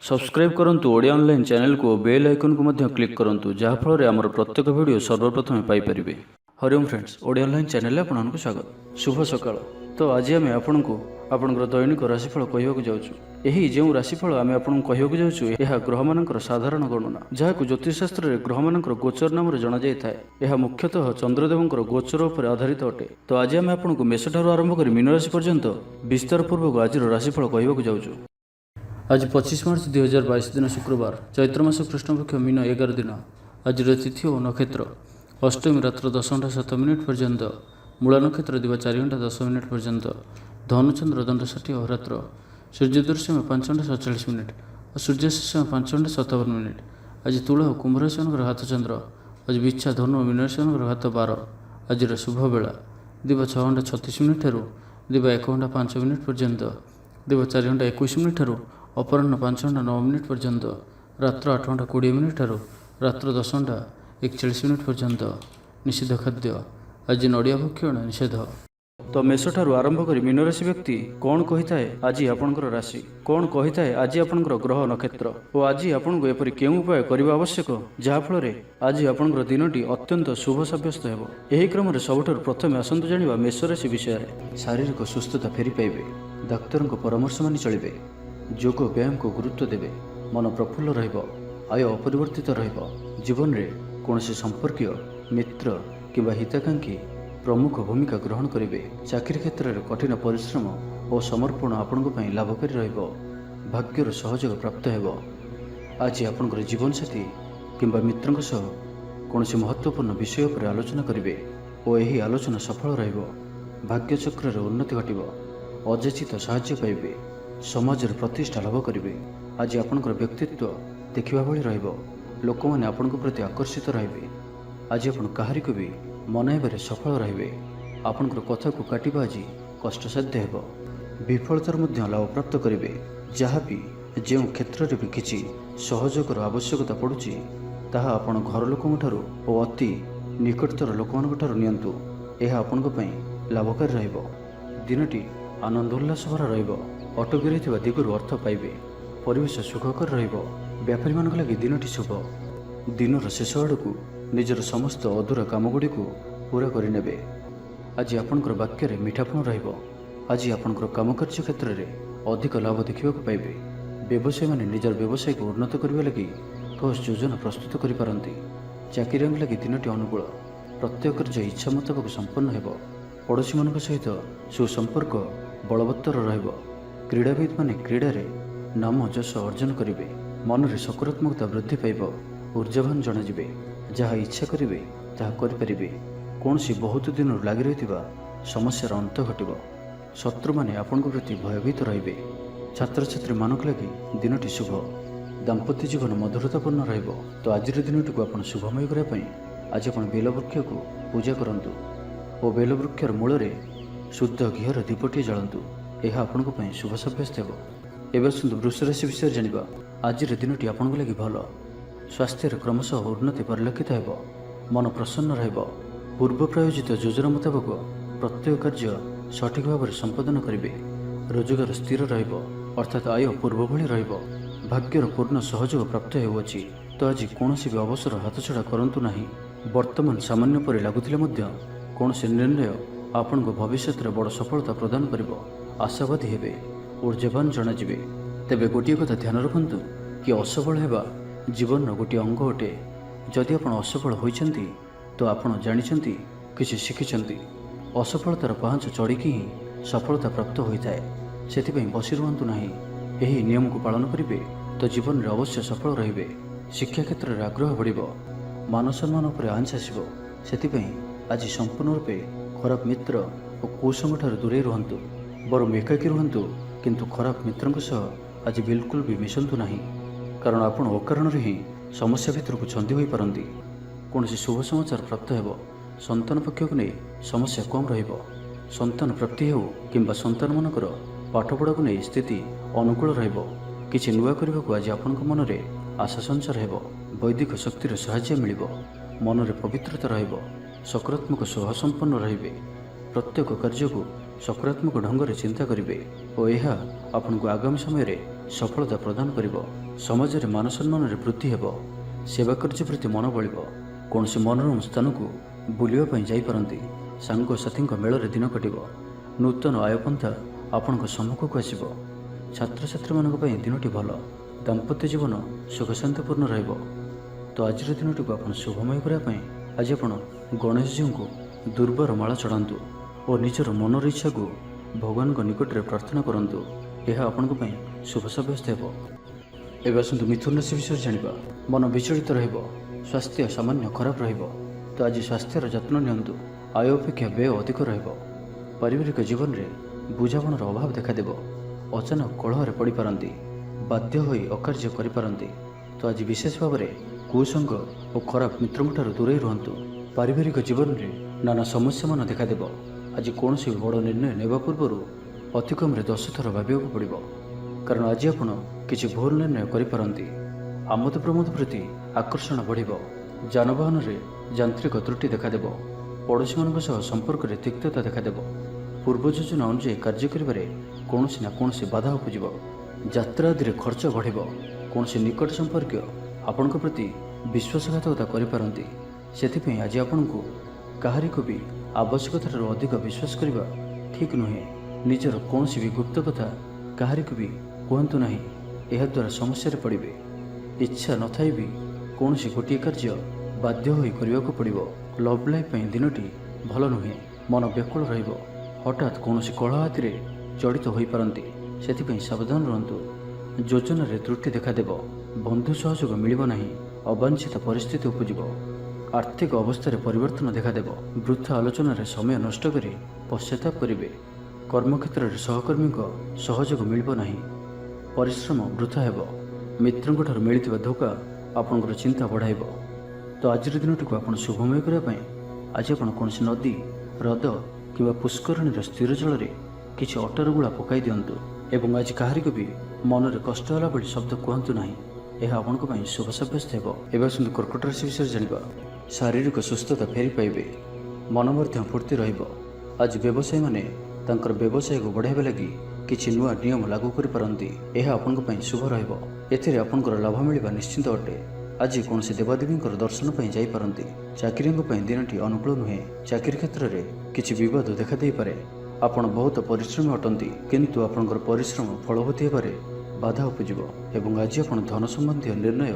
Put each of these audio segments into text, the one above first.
Subscribe करंतु Odia online channel को bell icon को मध्य क्लिक करंतु जहाँ फल आमर प्रत्येक वीडियो सर्वप्रथम Piper. Hariom friends, Odia online channel आपको स्वागत। शुभ सकाळ। तो आज आम आपको आपंकर दैनिक राशिफल कहवाक जाऊँ। यही जो राशिफल आम आपको कहवाक जाऊँ यह ग्रह मानकर साधारण गणना जहाँ ज्योतिषशास्त्र में ग्रह मानकर गोचर नाम जना जाए। यह मुख्यतः चंद्रदेवंकर गोचर उपर आधारित अटे। तो आज आम आपको मेषठार आरंभ कर मीन राशि पर्यंत विस्तार पूर्वक आज राशिफल कहवाक जाऊँ। आज 25 मार्च 2022 दिन शुक्रवार, चैत्र मास कृष्णपक्ष मीन 11 दिन। आज तिथि और नक्षत्र अष्टमी रात्र 10:07 पर्यंत, मूला नक्षत्र दिवा 4:10 पर्यंत, धनुचंद्र दंड 60 अहोरात्र, सूर्योदय समय 5:47 और सूर्यास्त समय 5:57। आज तुला और कुंभ राशि हाथ चंद्र। आज बिच्छा धनु और मीन राशि हाथ 12। आज शुभ बेला दिवा 6:36 ठारू दिवा 1:05 पर्यंत, दिवा 4:21 अपराह्न 5:09 पर्यंत, रात्र 8:20 ठारू रात्र 10:41 पर्यंत। निषिद्ध खाद्य आज नड़िया भक्षण निषेध। तो मेष ठारू आरंभ कर मीन राशि व्यक्ति कौन कही थाए आज आपणकर राशि, कौन कही थाए आज आपणकर ग्रह नक्षत्र और आज आपको एपरि केउं उपाय करने आवश्यक जहाँफल आज आपणकर दिनटी अत्यंत शुभ सब्यस्त हो। यही क्रम सबुठारु प्रथम आसतु जानिबा मेष राशि विषय। शारीरिक सुस्थता फेरी पाइबे, डाक्तर परामर्श मानि चलिबे, योग व्यायाम को गुरुत्व देवे, मन प्रफुल्ल रहिबो, आय अपरिवर्तित रहिबो। जीवन रे कौनसी संपर्कीय मित्र किंबा हिताकांक्षी प्रमुख भूमिका ग्रहण करेंगे। चाकरी क्षेत्र में कठिन परिश्रम और समर्पण आपंक लाभकारी रहिबो। भाग्यर सहयोग प्राप्त हेबो। आज आपंकर जीवन साथी किंबा मित्रंक सह कौनसी महत्वपूर्ण विषय पर आलोचना करेंगे और यही आलोचना सफल रहिबो। भाग्य चक्र रे उन्नति घटिबो, अଯାचित साहाय्य पाइबे, समाज प्रतिष्ठा लाभ करेंगे। आज आपंकर व्यक्तित्व देखा भली रहिबो, लोक मैंने आपण प्रति आकर्षित रहिबे। आज आपण काहारी को भी मनाइबारे सफल रहिबे। आपणकर कथा को काटिबा आज कष्टसाध्य हेबो। विफलतार मध्य लाभ प्राप्त करेंगे। जहाँ भी जो क्षेत्र में भी किसी सहयोगर आवश्यकता पड़ुछि ताहा आपण घर लोकंक ठारू और अति निकटतर लोकमानक ठारू नियंतु। यह आपणक पई लाभकारी रहिबो। दिनटी आनंद उल्लास भरा रहिबो। अटकी रहिथिबा दिगरु अर्थ पाइबे। परिवेश सुखकर रहिबो। व्यापारी मानक लागि दिनटी शुभ। दिनर शेष आड़कू निजर समस्त अधूरा कामगुड़ी को पूरा करिनेबे। आज आपणकर वाक्य रे मीठापण रहिबो। आज आपणकर कामकार्य क्षेत्र में अधिक लाभ देखा पाइबे। व्यवसायी माने निजर व्यवसाय को उन्नत करने लगी ठोस योजना प्रस्तुत करिपारंती। चाकरी लगी दिनटी अनुकूल। प्रत्येक कार्य इच्छा मुताबक संपन्न हेबो। पड़ोशी मानक सहित सुसंपर्क बलवत्तर रहिबो। क्रीड़ाविद माने क्रीड़ा रे नाम जश अर्जन करेंगे। मन में सकारात्मकता वृद्धि पाइब। ऊर्जावान जनाजिबे। जहाँ इच्छा करेंगे ताहा करिपारिबे। कौन सी बहुत दिन लगी रही समस्यार अंत घटिबो। शत्रु माने आपनक प्रति भयभीत रहिबे। छात्र छात्री मानक लगी दिनटी शुभ। दाम्पत्य जीवन मधुरतापूर्ण रहिबो। तो आज दिनटी को आपण शुभमय करने पई आज आपण बेलवृक्ष को पूजा करंतु और बेलवृक्षर मूल शुद्ध घीर दीपटी जलांतु। यह आपनक पई शुभ सब्यस्त हेबो। एबे आसंतु वृष राशि विषय जानिबा। आज दिनटी आपनक लगी भल। स्वास्थ्य क्रमशः उन्नति परिलक्षित हेबो। मन प्रसन्न रहिबो। पूर्व प्रायोजित योजना मुताबक प्रत्येक कार्य सठिक भाव में संपादन करेंगे। रोजगार स्थिर रहिबो, अर्थात आय पूर्व भली रहिबो। भाग्यर पूर्ण सहयोग प्राप्त हेउछि। तो आज कौन भी अवसर हाथछड़ा करंतु नाही। वर्तमान सामान्य परि लागुथिले मध्य कौन निर्णय आपण भविष्य में बड़ सफलता प्रदान करिबो। आशावादी हेबे, ऊर्जावान जनाजिबे। तेबे गोटे कथा ध्यान रखंतु कि असफल हेबा जीवन गोटे अंग अटे। जदि आपण असफल होइछंती तो आपण जानिछंती किछि शिखिछंती। असफलतार पांच चढ़िकी ही सफलता प्राप्त होता है। से बसी रुहतु ना। यही नियम को पालन करेंगे तो जीवन में अवश्य सफल रहिबे। शिक्षा क्षेत्र में आग्रह बढ़िबो। मान सम्मान उपर आंच आसिबो। सेतिपई आज संपूर्ण रूपे खराब मित्र और कुसंग ठाରୁ दूरे रुहतु। बरम एकाकी रुहतु, किंतु खराब मित्रंक सह आज बिल्कुल भी मिशंतु नाही। कारण आपण अकारण ही समस्या भितर को छंदी होई पारंती। कौन शुभ समाचार प्राप्त हेबो। संतान पक्ष को नहीं समस्या कम रहिबो। संतान प्राप्ति हो किंबा संतान मानकर पाठपढ़ा को नहीं स्थिति अनुकूल रहिबो। किछि नुआ करबा को आज आपनक मन रे आशा संचार हेबो। वैदिक शक्तिर सहायता मिलिबो। मन रे पवित्रता रहिबो। सकारात्मक स्वभाव संपन्न रहिबे। प्रत्येक कार्य को सकारात्मक ढंग से चिंता करेंगे और यह आपन को आगामी समय रे सफलता प्रदान करिबो। ସମାଜରେ ମାନ ସମ୍ମାନରେ ବୃଦ୍ଧି ହେବ। ସେବା କାର୍ଯ୍ୟ ପ୍ରତି ମନ ବଳିବ। କୌଣସି ମନୋରମ ସ୍ଥାନକୁ ବୁଲିବା ପାଇଁ ଯାଇପାରନ୍ତି। ସାଙ୍ଗସାଥୀଙ୍କ ମେଳରେ ଦିନ କଟିବ। ନୂତନ ଆୟପନ୍ଥା ଆପଣଙ୍କ ସମ୍ମୁଖକୁ ଆସିବ। ଛାତ୍ରଛାତ୍ରୀମାନଙ୍କ ପାଇଁ ଦିନଟି ଭଲ। ଦାମ୍ପତ୍ୟ ଜୀବନ ସୁଖଶାନ୍ତିପୂର୍ଣ୍ଣ ରହିବ। ତ ଆଜିର ଦିନଟିକୁ ଆପଣ ଶୁଭମୟ କରିବା ପାଇଁ ଆଜି ଆପଣ ଗଣେଶଜୀଙ୍କୁ ଦୁର୍ବାର ମାଳା ଚଢ଼ାନ୍ତୁ ଓ ନିଜର ମନର ଇଚ୍ଛାକୁ ଭଗବାନଙ୍କ ନିକଟରେ ପ୍ରାର୍ଥନା କରନ୍ତୁ। ଏହା ଆପଣଙ୍କ ପାଇଁ ଶୁଭ ସାବ୍ୟସ୍ତ ହେବ। ଏବେ ଆସନ୍ତୁ ମିଥୁନ ରାଶି ବିଷୟରେ ଜାଣିବା। ମନ ବିଚଳିତ ରହିବ। ସ୍ୱାସ୍ଥ୍ୟ ସାମାନ୍ୟ ଖରାପ ରହିବ। ତ ଆଜି ସ୍ୱାସ୍ଥ୍ୟର ଯତ୍ନ ନିଅନ୍ତୁ। ଆୟ ଅପେକ୍ଷା ବ୍ୟୟ ଅଧିକ ରହିବ। ପାରିବାରିକ ଜୀବନରେ ବୁଝାମଣାର ଅଭାବ ଦେଖାଦେବ। ଅଚାନକ କଳହରେ ପଡ଼ିପାରନ୍ତି। ବାଧ୍ୟ ହୋଇ ଅକାର୍ଯ୍ୟ କରିପାରନ୍ତି। ତ ଆଜି ବିଶେଷ ଭାବରେ କୁସଙ୍ଗ ଓ ଖରାପ ମିତ୍ରଙ୍କଠାରୁ ଦୂରେଇ ରୁହନ୍ତୁ। ପାରିବାରିକ ଜୀବନରେ ନାନା ସମସ୍ୟାମାନ ଦେଖାଦେବ। ଆଜି କୌଣସି ବଡ଼ ନିର୍ଣ୍ଣୟ ନେବା ପୂର୍ବରୁ ଅତି କମ୍ରେ 10 ଥର ଭାବିବାକୁ ପଡ଼ିବ। କାରଣ ଆଜି ଆପଣ କିଛି ଭୁଲ ନିର୍ଣ୍ଣୟ କରିପାରନ୍ତି। ଆମୋଦ ପ୍ରମୋଦ ପ୍ରତି ଆକର୍ଷଣ ବଢ଼ିବ। ଯାନବାହନରେ ଯାନ୍ତ୍ରିକ ତ୍ରୁଟି ଦେଖାଦେବ। ପଡ଼ୋଶୀମାନଙ୍କ ସହ ସମ୍ପର୍କରେ ତିକ୍ତତା ଦେଖାଦେବ। ପୂର୍ବ ଯୋଜନା ଅନୁଯାୟୀ କାର୍ଯ୍ୟ କରିବାରେ କୌଣସି ନା କୌଣସି ବାଧା ଉପୁଜିବ। ଯାତ୍ରା ଆଦିରେ ଖର୍ଚ୍ଚ ବଢ଼ିବ। କୌଣସି ନିକଟ ସମ୍ପର୍କୀୟ ଆପଣଙ୍କ ପ୍ରତି ବିଶ୍ୱାସଘାତକତା କରିପାରନ୍ତି। ସେଥିପାଇଁ ଆଜି ଆପଣଙ୍କୁ କାହାରିକୁ ବି ଆବଶ୍ୟକତାଠାରୁ ଅଧିକ ବିଶ୍ୱାସ କରିବା ଠିକ୍ ନୁହେଁ। ନିଜର କୌଣସି ବି ଗୁପ୍ତ କଥା କାହାରିକୁ ବି କୁହନ୍ତୁ ନାହିଁ। ଏହାଦ୍ୱାରା ସମସ୍ୟାରେ ପଡ଼ିବେ। ଇଚ୍ଛା ନଥାଇ ବି କୌଣସି ଗୋଟିଏ କାର୍ଯ୍ୟ ବାଧ୍ୟ ହୋଇ କରିବାକୁ ପଡ଼ିବ। ଲଭ୍ ଲାଇଫ୍ ପାଇଁ ଦିନଟି ଭଲ ନୁହେଁ। ମନ ବ୍ୟାକୁଳ ରହିବ। ହଠାତ୍ କୌଣସି କଳହ ଆଦିରେ ଜଡ଼ିତ ହୋଇପାରନ୍ତି। ସେଥିପାଇଁ ସାବଧାନ ରୁହନ୍ତୁ। ଯୋଜନାରେ ତ୍ରୁଟି ଦେଖାଦେବ। ବନ୍ଧୁ ସହଯୋଗ ମିଳିବ ନାହିଁ। ଅବାଞ୍ଛିତ ପରିସ୍ଥିତି ଉପୁଜିବ। ଆର୍ଥିକ ଅବସ୍ଥାରେ ପରିବର୍ତ୍ତନ ଦେଖାଦେବ। ବୃଥା ଆଲୋଚନାରେ ସମୟ ନଷ୍ଟ କରି ପଶ୍ଚାତାପ କରିବେ। କର୍ମକ୍ଷେତ୍ରରେ ସହକର୍ମୀଙ୍କ ସହଯୋଗ ମିଳିବ ନାହିଁ। ପରିଶ୍ରମ ବୃଥା ହେବ। ମିତ୍ରଙ୍କଠାରୁ ମିଳିଥିବା ଧୋକା ଆପଣଙ୍କର ଚିନ୍ତା ବଢ଼ାଇବ। ତ ଆଜିର ଦିନଟିକୁ ଆପଣ ଶୁଭମୟ କରିବା ପାଇଁ ଆଜି ଆପଣ କୌଣସି ନଦୀ, ହ୍ରଦ କିମ୍ବା ପୁଷ୍କରିଣୀର ସ୍ଥିର ଜଳରେ କିଛି ଅଟାର ଗୁଳା ପକାଇ ଦିଅନ୍ତୁ ଏବଂ ଆଜି କାହାରିକୁ ବି ମନରେ କଷ୍ଟ ହେଲା ଭଳି ଶବ୍ଦ କୁହନ୍ତୁ ନାହିଁ। ଏହା ଆପଣଙ୍କ ପାଇଁ ଶୁଭ ସାବ୍ୟସ୍ତ ହେବ। ଏବେ ଆସନ୍ତୁ କର୍କଟ ରାଶି ବିଷୟରେ ଜାଣିବା। ଶାରୀରିକ ସୁସ୍ଥତା ଫେରି ପାଇବେ। ମନ ମଧ୍ୟ ଫୁର୍ତ୍ତି ରହିବ। ଆଜି ବ୍ୟବସାୟୀମାନେ ତାଙ୍କର ବ୍ୟବସାୟକୁ ବଢ଼ାଇବା ଲାଗି କିଛି ନୂଆ ନିୟମ ଲାଗୁ କରିପାରନ୍ତି। ଏହା ଆପଣଙ୍କ ପାଇଁ ଶୁଭ ରହିବ। ଏଥିରେ ଆପଣଙ୍କର ଲାଭ ମିଳିବା ନିଶ୍ଚିନ୍ତ ଅଟେ। ଆଜି କୌଣସି ଦେବାଦେବୀଙ୍କର ଦର୍ଶନ ପାଇଁ ଯାଇପାରନ୍ତି। ଚାକିରିଙ୍କ ପାଇଁ ଦିନଟି ଅନୁକୂଳ ନୁହେଁ। ଚାକିରି କ୍ଷେତ୍ରରେ କିଛି ବିବାଦ ଦେଖାଦେଇପାରେ। ଆପଣ ବହୁତ ପରିଶ୍ରମୀ ଅଟନ୍ତି, କିନ୍ତୁ ଆପଣଙ୍କର ପରିଶ୍ରମ ଫଳବତୀ ହେବାରେ ବାଧା ଉପୁଜିବ ଏବଂ ଆଜି ଆପଣ ଧନ ସମ୍ବନ୍ଧୀୟ ନିର୍ଣ୍ଣୟ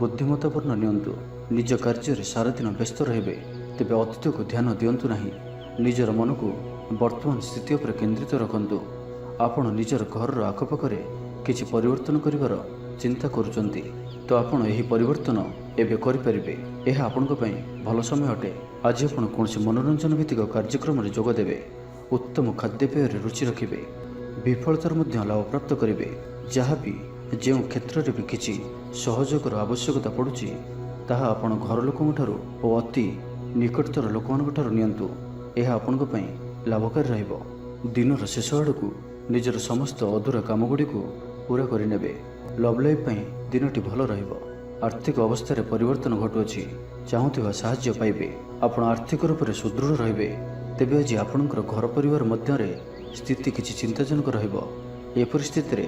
ବୁଦ୍ଧିମତ୍ତାପୂର୍ଣ୍ଣ ନିଅନ୍ତୁ। ନିଜ କାର୍ଯ୍ୟରେ ସାରାଦିନ ବ୍ୟସ୍ତ ରହିବେ। ତେବେ ଅତୀତକୁ ଧ୍ୟାନ ଦିଅନ୍ତୁ ନାହିଁ। ନିଜର ମନକୁ ବର୍ତ୍ତମାନ ସ୍ଥିତି ଉପରେ କେନ୍ଦ୍ରିତ ରଖନ୍ତୁ। ଆପଣ ନିଜର ଘରର ଆଖପାଖରେ କିଛି ପରିବର୍ତ୍ତନ କରିବାର ଚିନ୍ତା କରୁଛନ୍ତି, ତ ଆପଣ ଏହି ପରିବର୍ତ୍ତନ ଏବେ କରିପାରିବେ। ଏହା ଆପଣଙ୍କ ପାଇଁ ଭଲ ସମୟ ଅଟେ। ଆଜି ଆପଣ କୌଣସି ମନୋରଞ୍ଜନ ଭିତ୍ତିକ କାର୍ଯ୍ୟକ୍ରମରେ ଯୋଗ ଦେବେ। ଉତ୍ତମ ଖାଦ୍ୟପେୟରେ ରୁଚି ରଖିବେ। ବିଫଳତାର ମଧ୍ୟ ଲାଭ ପ୍ରାପ୍ତ କରିବେ। ଯାହା ବି ଯେଉଁ କ୍ଷେତ୍ରରେ ବି କିଛି ସହଯୋଗର ଆବଶ୍ୟକତା ପଡ଼ୁଛି ତାହା ଆପଣ ଘର ଲୋକଙ୍କଠାରୁ ଓ ଅତି ନିକଟତର ଲୋକମାନଙ୍କଠାରୁ ନିଅନ୍ତୁ। ଏହା ଆପଣଙ୍କ ପାଇଁ ଲାଭକାରୀ ରହିବ। ଦିନର ଶେଷ ଆଡ଼କୁ ନିଜର ସମସ୍ତ ଅଧୁରା କାମଗୁଡ଼ିକୁ ପୂରା କରିନେବେ। ଲଭ୍ ଲାଇଫ୍ ପାଇଁ ଦିନଟି ଭଲ ରହିବ। ଆର୍ଥିକ ଅବସ୍ଥାରେ ପରିବର୍ତ୍ତନ ଘଟୁଅଛି। ଚାହୁଁଥିବା ସାହାଯ୍ୟ ପାଇବେ। ଆପଣ ଆର୍ଥିକ ରୂପରେ ସୁଦୃଢ଼ ରହିବେ। ତେବେ ଆଜି ଆପଣଙ୍କର ଘର ପରିବାର ମଧ୍ୟରେ ସ୍ଥିତି କିଛି ଚିନ୍ତାଜନକ ରହିବ। ଏ ପରିସ୍ଥିତିରେ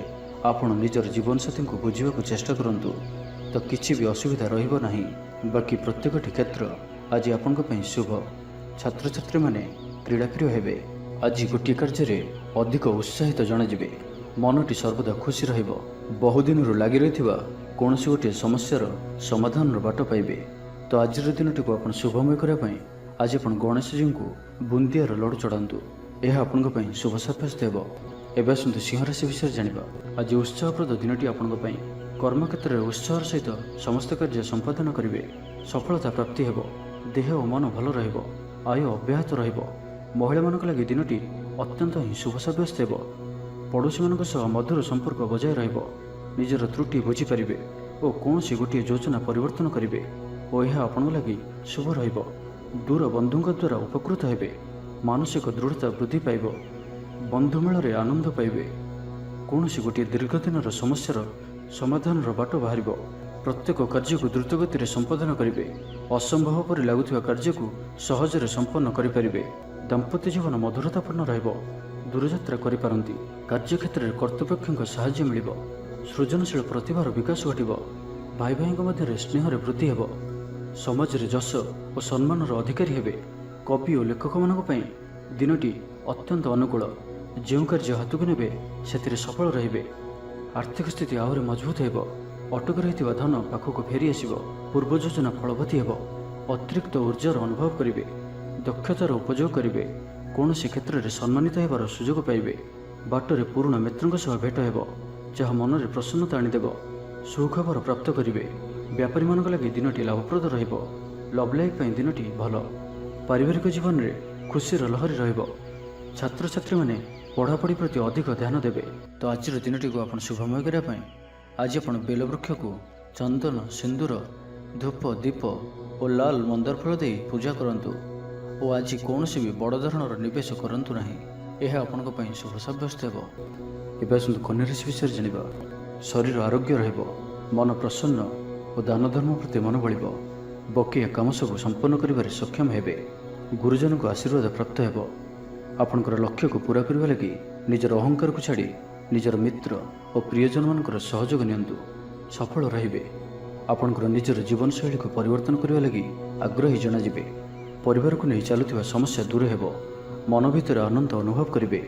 ଆପଣ ନିଜର ଜୀବନସାଥୀଙ୍କୁ ବୁଝିବାକୁ ଚେଷ୍ଟା କରନ୍ତୁ, ତ କିଛି ବି ଅସୁବିଧା ରହିବ ନାହିଁ। ବାକି ପ୍ରତ୍ୟେକଟି କ୍ଷେତ୍ର ଆଜି ଆପଣଙ୍କ ପାଇଁ ଶୁଭ। ଛାତ୍ରଛାତ୍ରୀମାନେ କ୍ରୀଡ଼ାପ୍ରିୟ ହେବେ। ଆଜି ଗୋଟିଏ କାର୍ଯ୍ୟରେ ଅଧିକ ଉତ୍ସାହିତ ଜଣାଯିବେ। ମନଟି ସର୍ବଦା ଖୁସି ରହିବ। ବହୁଦିନରୁ ଲାଗି ରହିଥିବା କୌଣସି ଗୋଟିଏ ସମସ୍ୟାର ସମାଧାନର ବାଟ ପାଇବେ। ତ ଆଜିର ଦିନଟିକୁ ଆପଣ ଶୁଭମୟ କରିବା ପାଇଁ ଆଜି ଆପଣ ଗଣେଶଜୀଙ୍କୁ ବୁନ୍ଦିଆର ଲଡ଼ୁ ଚଢ଼ାନ୍ତୁ। ଏହା ଆପଣଙ୍କ ପାଇଁ ଶୁଭ ସାବ୍ୟସ୍ତ ହେବ। ଏବେ ଆସନ୍ତୁ ସିଂହ ରାଶି ବିଷୟରେ ଜାଣିବା। ଆଜି ଉତ୍ସାହପ୍ରଦ ଦିନଟି ଆପଣଙ୍କ ପାଇଁ। କର୍ମକ୍ଷେତ୍ରରେ ଉତ୍ସାହର ସହିତ ସମସ୍ତ କାର୍ଯ୍ୟ ସମ୍ପାଦନ କରିବେ। ସଫଳତା ପ୍ରାପ୍ତି ହେବ। ଦେହ ଓ ମନ ଭଲ ରହିବ। ଆୟ ଅବ୍ୟାହତ ରହିବ। ମହିଳାମାନଙ୍କ ଲାଗି ଦିନଟି ଅତ୍ୟନ୍ତ ହିଁ ଶୁଭ ସାବ୍ୟସ୍ତ ହେବ। ପଡ଼ୋଶୀମାନଙ୍କ ସହ ମଧୁର ସମ୍ପର୍କ ବଜାୟ ରହିବ। ନିଜର ତ୍ରୁଟି ବୁଝିପାରିବେ ଓ କୌଣସି ଗୋଟିଏ ଯୋଜନା ପରିବର୍ତ୍ତନ କରିବେ ଓ ଏହା ଆପଣଙ୍କ ଲାଗି ଶୁଭ ରହିବ। ଦୂର ବନ୍ଧୁଙ୍କ ଦ୍ୱାରା ଉପକୃତ ହେବେ। ମାନସିକ ଦୃଢ଼ତା ବୃଦ୍ଧି ପାଇବ। ବନ୍ଧୁମେଳରେ ଆନନ୍ଦ ପାଇବେ। କୌଣସି ଗୋଟିଏ ଦୀର୍ଘଦିନର ସମସ୍ୟାର ସମାଧାନର ବାଟ ବାହାରିବ। ପ୍ରତ୍ୟେକ କାର୍ଯ୍ୟକୁ ଦ୍ରୁତଗତିରେ ସମ୍ପାଦନ କରିବେ। ଅସମ୍ଭବ ପରି ଲାଗୁଥିବା କାର୍ଯ୍ୟକୁ ସହଜରେ ସମ୍ପନ୍ନ କରିପାରିବେ। ଦାମ୍ପତ୍ୟ ଜୀବନ ମଧୁରତାପୂର୍ଣ୍ଣ ରହିବ। ଦୂରଯାତ୍ରା କରିପାରନ୍ତି। କାର୍ଯ୍ୟକ୍ଷେତ୍ରରେ କର୍ତ୍ତୃପକ୍ଷଙ୍କ ସାହାଯ୍ୟ ମିଳିବ। ସୃଜନଶୀଳ ପ୍ରତିଭାର ବିକାଶ ଘଟିବ। ଭାଇ ଭାଇଙ୍କ ମଧ୍ୟରେ ସ୍ନେହରେ ବୃଦ୍ଧି ହେବ। ସମାଜରେ ଯଶ ଓ ସମ୍ମାନର ଅଧିକାରୀ ହେବେ। କବି ଓ ଲେଖକମାନଙ୍କ ପାଇଁ ଦିନଟି ଅତ୍ୟନ୍ତ ଅନୁକୂଳ। ଯେଉଁ କାର୍ଯ୍ୟ ହାତକୁ ନେବେ ସେଥିରେ ସଫଳ ରହିବେ। ଆର୍ଥିକ ସ୍ଥିତି ଆହୁରି ମଜବୁତ ହେବ। ଅଟକି ରହିଥିବା ଧନ ପାଖକୁ ଫେରି ଆସିବ। ପୂର୍ବ ଯୋଜନା ଫଳବତୀ ହେବ। ଅତିରିକ୍ତ ଉର୍ଜାର ଅନୁଭବ କରିବେ। ଦକ୍ଷତାର ଉପଯୋଗ କରିବେ। କୌଣସି କ୍ଷେତ୍ରରେ ସମ୍ମାନିତ ହେବାର ସୁଯୋଗ ପାଇବେ। ବାଟରେ ପୁରୁଣା ମିତ୍ରଙ୍କ ସହ ଭେଟ ହେବ, ଯାହା ମନରେ ପ୍ରସନ୍ନତା ଆଣିଦେବ। ସୁଖବର ପ୍ରାପ୍ତ କରିବେ। ବେପାରୀମାନଙ୍କ ଲାଗି ଦିନଟି ଲାଭପ୍ରଦ ରହିବ। ଲଭ୍ ଲାଇଫ୍ ପାଇଁ ଦିନଟି ଭଲ। ପାରିବାରିକ ଜୀବନରେ ଖୁସିର ଲହରୀ ରହିବ। ଛାତ୍ରଛାତ୍ରୀମାନେ ପଢ଼ାପଢ଼ି ପ୍ରତି ଅଧିକ ଧ୍ୟାନ ଦେବେ। ତ ଆଜିର ଦିନଟିକୁ ଆପଣ ଶୁଭମୟ କରିବା ପାଇଁ ଆଜି ଆପଣ ବେଲବୃକ୍ଷକୁ ଚନ୍ଦନ, ସିନ୍ଦୁର, ଧୂପ, ଦୀପ ଓ ଲାଲ ମନ୍ଦାର ଫୁଲ ଦେଇ ପୂଜା କରନ୍ତୁ। ଓ ଆଜି କୌଣସି ବି ବଡ଼ ଧରଣର ନିବେଶ କରନ୍ତୁ ନାହିଁ। ଏହା ଆପଣଙ୍କ ପାଇଁ ଶୁଭ ସାବ୍ୟସ୍ତ ହେବ। ଏବେ ଆସନ୍ତୁ କନ୍ୟା ରାଶି ବିଷୟରେ ଜାଣିବା। ଶରୀର ଆରୋଗ୍ୟ ରହିବ। ମନ ପ୍ରସନ୍ନ ଓ ଦାନ ଧର୍ମ ପ୍ରତି ମନ ବଳିବ। ବକେୟା କାମ ସବୁ ସମ୍ପନ୍ନ କରିବାରେ ସକ୍ଷମ ହେବେ। ଗୁରୁଜନଙ୍କ ଆଶୀର୍ବାଦ ପ୍ରାପ୍ତ ହେବ। ଆପଣଙ୍କର ଲକ୍ଷ୍ୟକୁ ପୂରା କରିବା ଲାଗି ନିଜର ଅହଙ୍କାରକୁ ଛାଡ଼ି ନିଜର ମିତ୍ର ଓ ପ୍ରିୟଜନମାନଙ୍କର ସହଯୋଗ ନିଅନ୍ତୁ। ସଫଳ ରହିବେ। ଆପଣଙ୍କର ନିଜର ଜୀବନଶୈଳୀକୁ ପରିବର୍ତ୍ତନ କରିବା ଲାଗି ଆଗ୍ରହୀ ଜଣାଯିବେ। ପରିବାରକୁ ନେଇ ଚାଲୁଥିବା ସମସ୍ୟା ଦୂର ହେବ। ମନ ଭିତରେ ଆନନ୍ଦ ଅନୁଭବ କରିବେ।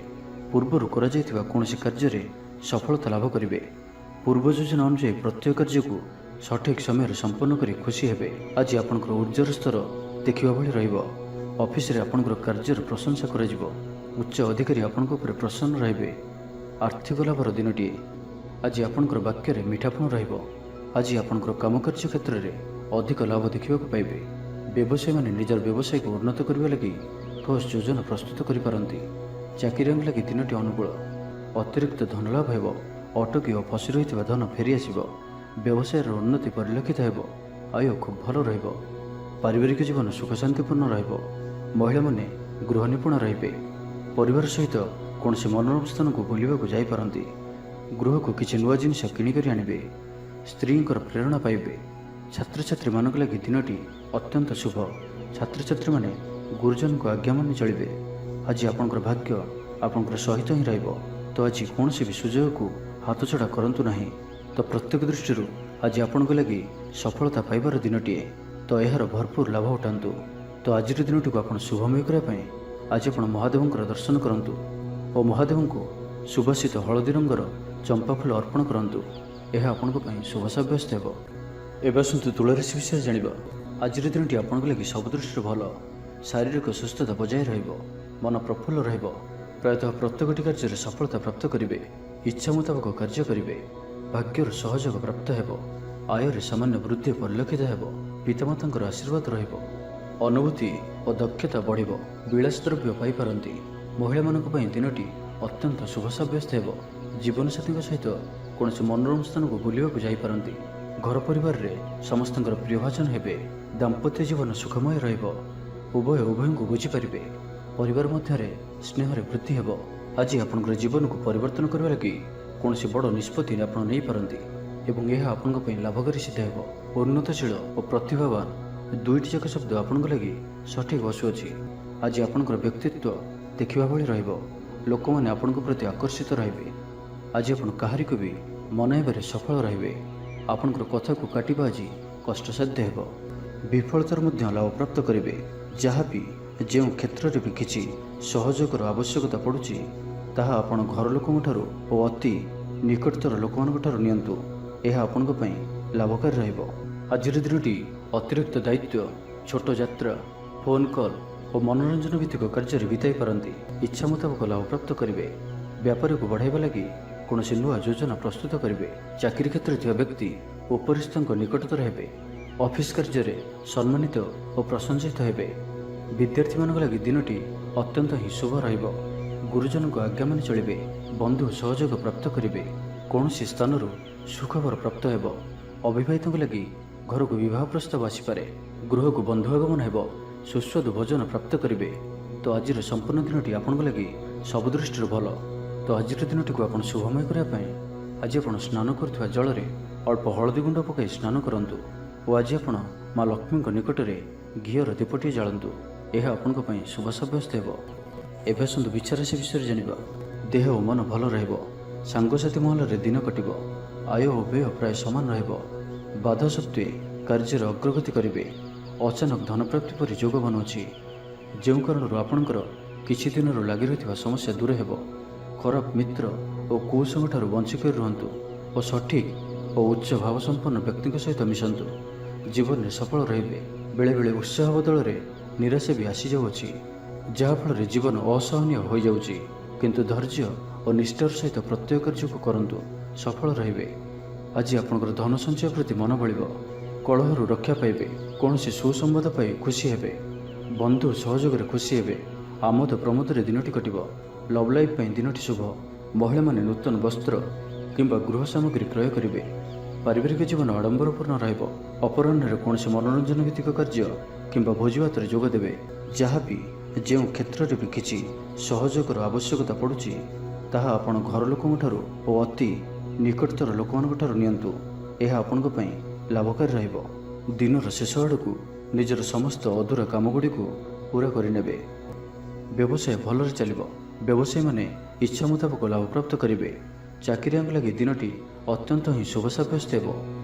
ପୂର୍ବରୁ କରାଯାଇଥିବା କୌଣସି କାର୍ଯ୍ୟରେ ସଫଳତା ଲାଭ କରିବେ। ପୂର୍ବ ଯୋଜନା ଅନୁଯାୟୀ ପ୍ରତ୍ୟେକ କାର୍ଯ୍ୟକୁ ସଠିକ୍ ସମୟରେ ସମ୍ପନ୍ନ କରି ଖୁସି ହେବେ। ଆଜି ଆପଣଙ୍କର ଉର୍ଜାର ସ୍ତର ଦେଖିବା ଭଳି ରହିବ। ଅଫିସରେ ଆପଣଙ୍କର କାର୍ଯ୍ୟର ପ୍ରଶଂସା କରାଯିବ। ଉଚ୍ଚ ଅଧିକାରୀ ଆପଣଙ୍କ ଉପରେ ପ୍ରସନ୍ନ ରହିବେ। ଆର୍ଥିକ ଲାଭର ଦିନଟିଏ। ଆଜି ଆପଣଙ୍କର ବାକ୍ୟରେ ମିଠାପଣ ରହିବ। ଆଜି ଆପଣଙ୍କର କାମକାର୍ଯ୍ୟ କ୍ଷେତ୍ରରେ ଅଧିକ ଲାଭ ଦେଖିବାକୁ ପାଇବେ। ବ୍ୟବସାୟୀମାନେ ନିଜର ବ୍ୟବସାୟକୁ ଉନ୍ନତ କରିବା ଲାଗି ଠୋସ୍ ଯୋଜନା ପ୍ରସ୍ତୁତ କରିପାରନ୍ତି। ଚାକିରିଆଙ୍କ ଲାଗି ଦିନଟି ଅନୁକୂଳ। ଅତିରିକ୍ତ ଧନଲାଭ ହେବ। ଅଟକି ଓ ଫସି ରହିଥିବା ଧନ ଫେରିଆସିବ। ବ୍ୟବସାୟର ଉନ୍ନତି ପରିଲକ୍ଷିତ ହେବ। ଆୟ ଖୁବ୍ ଭଲ ରହିବ। ପାରିବାରିକ ଜୀବନ ସୁଖ ଶାନ୍ତିପୂର୍ଣ୍ଣ ରହିବ। ମହିଳାମାନେ ଗୃହ ନିପୁଣ ରହିବେ। ପରିବାର ସହିତ କୌଣସି ମନୋରମ ସ୍ଥାନକୁ ବୁଲିବାକୁ ଯାଇପାରନ୍ତି। ଗୃହକୁ କିଛି ନୂଆ ଜିନିଷ କିଣିକରି ଆଣିବେ। ସ୍ତ୍ରୀଙ୍କର ପ୍ରେରଣା ପାଇବେ। ଛାତ୍ରଛାତ୍ରୀମାନଙ୍କ ଲାଗି ଦିନଟି ଅତ୍ୟନ୍ତ ଶୁଭ। ଛାତ୍ରଛାତ୍ରୀମାନେ ଗୁରୁଜନଙ୍କ ଆଜ୍ଞା ମାନି ଚଳିବେ। ଆଜି ଆପଣଙ୍କର ଭାଗ୍ୟ ଆପଣଙ୍କର ସହିତ ହିଁ ରହିବ। ତ ଆଜି କୌଣସି ବି ସୁଯୋଗକୁ ହାତଛଡ଼ା କରନ୍ତୁ ନାହିଁ। ତ ପ୍ରତ୍ୟେକ ଦୃଷ୍ଟିରୁ ଆଜି ଆପଣଙ୍କ ଲାଗି ସଫଳତା ପାଇବାର ଦିନଟିଏ। ତ ଏହାର ଭରପୁର ଲାଭ ଉଠାନ୍ତୁ। ତ ଆଜିର ଦିନଟିକୁ ଆପଣ ଶୁଭମୟ କରିବା ପାଇଁ ଆଜି ଆପଣ ମହାଦେବଙ୍କର ଦର୍ଶନ କରନ୍ତୁ ଓ ମହାଦେବଙ୍କୁ ସୁବାସିତ ହଳଦୀ ରଙ୍ଗର ଚମ୍ପା ଫୁଲ ଅର୍ପଣ କରନ୍ତୁ। ଏହା ଆପଣଙ୍କ ପାଇଁ ଶୁଭ ସାବ୍ୟସ୍ତ ହେବ। ଏବେ ଆସନ୍ତୁ ତୁଳା ରାଶି ବିଷୟରେ ଜାଣିବା। ଆଜିର ଦିନଟି ଆପଣଙ୍କ ଲାଗି ସବୁ ଦୃଷ୍ଟିରୁ ଭଲ। ଶାରୀରିକ ସୁସ୍ଥତା ବଜାୟ ରହିବ। ମନ ପ୍ରଫୁଲ୍ଲ ରହିବ। ପ୍ରାୟତଃ ପ୍ରତ୍ୟେକଟି କାର୍ଯ୍ୟରେ ସଫଳତା ପ୍ରାପ୍ତ କରିବେ। ଇଚ୍ଛା ମୁତାବକ କାର୍ଯ୍ୟ କରିବେ। ଭାଗ୍ୟର ସହଯୋଗ ପ୍ରାପ୍ତ ହେବ। ଆୟରେ ସାମାନ୍ୟ ବୃଦ୍ଧି ପରିଲକ୍ଷିତ ହେବ। ପିତାମାତାଙ୍କର ଆଶୀର୍ବାଦ ରହିବ। ଅନୁଭୂତି ଓ ଦକ୍ଷତା ବଢ଼ିବ। ବିଳାସ ଦ୍ରବ୍ୟ ପାଇପାରନ୍ତି। ମହିଳାମାନଙ୍କ ପାଇଁ ଦିନଟି ଅତ୍ୟନ୍ତ ଶୁଭ ସାବ୍ୟସ୍ତ ହେବ। ଜୀବନସାଥୀଙ୍କ ସହିତ କୌଣସି ମନୋରମ ସ୍ଥାନକୁ ବୁଲିବାକୁ ଯାଇପାରନ୍ତି। ଘର ପରିବାରରେ ସମସ୍ତଙ୍କର ପ୍ରିୟଭାଜନ ହେବେ। ଦାମ୍ପତ୍ୟ ଜୀବନ ସୁଖମୟ ରହିବ। ଉଭୟ ଉଭୟଙ୍କୁ ବୁଝିପାରିବେ। ପରିବାର ମଧ୍ୟରେ ସ୍ନେହରେ ବୃଦ୍ଧି ହେବ। ଆଜି ଆପଣଙ୍କର ଜୀବନକୁ ପରିବର୍ତ୍ତନ କରିବା ଲାଗି କୌଣସି ବଡ଼ ନିଷ୍ପତ୍ତି ଆପଣ ନେଇପାରନ୍ତି ଏବଂ ଏହା ଆପଣଙ୍କ ପାଇଁ ଲାଭକାରୀ ସିଦ୍ଧ ହେବ। ଉନ୍ନତଶୀଳ ଓ ପ୍ରତିଭାବାନ ଦୁଇଟି ଯାକ ଶବ୍ଦ ଆପଣଙ୍କ ଲାଗି ସଠିକ୍ ବସୁଅଛି। ଆଜି ଆପଣଙ୍କର ବ୍ୟକ୍ତିତ୍ୱ ଦେଖିବା ଭଳି ରହିବ। ଲୋକମାନେ ଆପଣଙ୍କ ପ୍ରତି ଆକର୍ଷିତ ରହିବେ। ଆଜି ଆପଣ କାହାରିକୁ ବି ମନାଇବାରେ ସଫଳ ରହିବେ। ଆପଣଙ୍କର କଥାକୁ କାଟିବା ଆଜି କଷ୍ଟସାଧ୍ୟ ହେବ। ବିଫଳତାର ମଧ୍ୟ ଲାଭପ୍ରାପ୍ତ କରିବେ। ଯାହା ବି ଯେଉଁ କ୍ଷେତ୍ରରେ ବି କିଛି ସହଯୋଗର ଆବଶ୍ୟକତା ପଡ଼ୁଛି ତାହା ଆପଣ ଘର ଲୋକଙ୍କଠାରୁ ଓ ଅତି ନିକଟତର ଲୋକମାନଙ୍କ ଠାରୁ ନିଅନ୍ତୁ। ଏହା ଆପଣଙ୍କ ପାଇଁ ଲାଭକାରୀ ରହିବ। ଆଜିର ଦିନଟି ଅତିରିକ୍ତ ଦାୟିତ୍ୱ, ଛୋଟ ଯାତ୍ରା, ଫୋନ୍ କଲ୍ ଓ ମନୋରଞ୍ଜନ ଭିତ୍ତିକ କାର୍ଯ୍ୟରେ ବିତାଇ ପାରନ୍ତି। ଇଚ୍ଛା ମୁତାବକ ଲାଭପ୍ରାପ୍ତ କରିବେ। ବ୍ୟାପାରକୁ ବଢ଼ାଇବା ଲାଗି କୌଣସି ନୂଆ ଯୋଜନା ପ୍ରସ୍ତୁତ କରିବେ। ଚାକିରି କ୍ଷେତ୍ରରେ ଥିବା ବ୍ୟକ୍ତି ଉପରିସ୍ଥଙ୍କ ନିକଟତର ହେବେ। ଅଫିସ୍ କାର୍ଯ୍ୟରେ ସମ୍ମାନିତ ଓ ପ୍ରଶଂସିତ ହେବେ। ବିଦ୍ୟାର୍ଥୀମାନଙ୍କ ଲାଗି ଦିନଟି ଅତ୍ୟନ୍ତ ହିଁ ଶୁଭ ରହିବ। ଗୁରୁଜନଙ୍କ ଆଜ୍ଞା ମାନି ଚଳିବେ। ବନ୍ଧୁ ସହଯୋଗ ପ୍ରାପ୍ତ କରିବେ। କୌଣସି ସ୍ଥାନରୁ ସୁଖବର ପ୍ରାପ୍ତ ହେବ। ଅବିବାହିତଙ୍କ ଲାଗି ଘରକୁ ବିବାହ ପ୍ରସ୍ତାବ ଆସିପାରେ। ଗୃହକୁ ବନ୍ଧୁ ଆଗମନ ହେବ। ସୁସ୍ୱାଦୁ ଭୋଜନ ପ୍ରାପ୍ତ କରିବେ। ତ ଆଜିର ସମ୍ପୂର୍ଣ୍ଣ ଦିନଟି ଆପଣଙ୍କ ଲାଗି ସବୁ ଦୃଷ୍ଟିରୁ ଭଲ। ତ ଆଜିର ଦିନଟିକୁ ଆପଣ ଶୁଭମୟ କରିବା ପାଇଁ ଆଜି ଆପଣ ସ୍ନାନ କରୁଥିବା ଜଳରେ ଅଳ୍ପ ହଳଦୀ ଗୁଣ୍ଡ ପକାଇ ସ୍ନାନ କରନ୍ତୁ ଓ ଆଜି ଆପଣ ମା ଲକ୍ଷ୍ମୀଙ୍କ ନିକଟରେ ଘିଅର ଦୀପଟିଏ ଜାଳନ୍ତୁ। ଏହା ଆପଣଙ୍କ ପାଇଁ ଶୁଭ ସାବ୍ୟସ୍ତ ହେବ। ଏବେ ଆସନ୍ତୁ ବିଛା ରାଶି ବିଷୟରେ ଜାଣିବା। ଦେହ ଓ ମନ ଭଲ ରହିବ। ସାଙ୍ଗସାଥୀ ମହଲରେ ଦିନ କଟିବ। ଆୟ ଓ ବ୍ୟୟ ପ୍ରାୟ ସମାନ ରହିବ। ବାଧା ସତ୍ତ୍ୱେ କାର୍ଯ୍ୟରେ ଅଗ୍ରଗତି କରିବେ। ଅଚାନକ ଧନପ୍ରାପ୍ତି ପରି ଯୋଗ ବନୁଅଛି, ଯେଉଁ କାରଣରୁ ଆପଣଙ୍କର କିଛି ଦିନରୁ ଲାଗି ରହିଥିବା ସମସ୍ୟା ଦୂର ହେବ। ଖରାପ ମିତ୍ର ଓ କୁସଙ୍ଗଠାରୁ ବଞ୍ଚିକରି ରୁହନ୍ତୁ ଓ ସଠିକ୍ ଓ ଉଚ୍ଚ ଭାବସମ୍ପନ୍ନ ବ୍ୟକ୍ତିଙ୍କ ସହିତ ମିଶନ୍ତୁ। ଜୀବନରେ ସଫଳ ରହିବେ। ବେଳେବେଳେ ଉତ୍ସାହ ବଦଳରେ ନିରାଶା ବି ଆସିଯାଉଅଛି, ଯାହାଫଳରେ ଜୀବନ ଅସହନୀୟ ହୋଇଯାଉଛି। କିନ୍ତୁ ଧୈର୍ଯ୍ୟ ଓ ନିଷ୍ଠାର ସହିତ ପ୍ରତ୍ୟେକ କାର୍ଯ୍ୟକୁ କରନ୍ତୁ, ସଫଳ ରହିବେ। ଆଜି ଆପଣଙ୍କର ଧନ ସଞ୍ଚୟ ପ୍ରତି ମନ ବଳିବ। କଳହରୁ ରକ୍ଷା ପାଇବେ। କୌଣସି ସୁସମ୍ବାଦ ପାଇ ଖୁସି ହେବେ। ବନ୍ଧୁ ସହଯୋଗରେ ଖୁସି ହେବେ। ଆମୋଦ ପ୍ରମୋଦରେ ଦିନଟି କଟିବ। ଲଭ୍ ଲାଇଫ୍ ପାଇଁ ଦିନଟି ଶୁଭ। ମହିଳାମାନେ ନୂତନ ବସ୍ତ୍ର କିମ୍ବା ଗୃହ ସାମଗ୍ରୀ କ୍ରୟ କରିବେ। ପାରିବାରିକ ଜୀବନ ଆଡ଼ମ୍ବରପୂର୍ଣ୍ଣ ରହିବ। ଅପରାହ୍ନରେ କୌଣସି ମନୋରଞ୍ଜନ ଭିତ୍ତିକ କାର୍ଯ୍ୟ କିମ୍ବା ଭୋଜିଭାତରେ ଯୋଗ ଦେବେ। ଯାହା ବି ଯେଉଁ କ୍ଷେତ୍ରରେ ବି କିଛି ସହଯୋଗର ଆବଶ୍ୟକତା ପଡ଼ୁଛି, ତାହା ଆପଣ ଘର ଲୋକଙ୍କଠାରୁ ଓ ଅତି ନିକଟତର ଲୋକମାନଙ୍କଠାରୁ ନିଅନ୍ତୁ। ଏହା ଆପଣଙ୍କ ପାଇଁ ଲାଭକାରୀ ରହିବ। ଦିନର ଶେଷ ଆଡ଼କୁ ନିଜର ସମସ୍ତ ଅଧୁରା କାମଗୁଡ଼ିକୁ ପୂରା କରିନେବେ। ବ୍ୟବସାୟ ଭଲରେ ଚାଲିବ। ବ୍ୟବସାୟୀମାନେ ଇଚ୍ଛା ମୁତାବକ ଲାଭପ୍ରାପ୍ତ କରିବେ। ଚାକିରିଆଙ୍କ ଲାଗି ଦିନଟି ଅତ୍ୟନ୍ତ ହିଁ ଶୁଭ ସାବ୍ୟସ୍ତ ହେବ।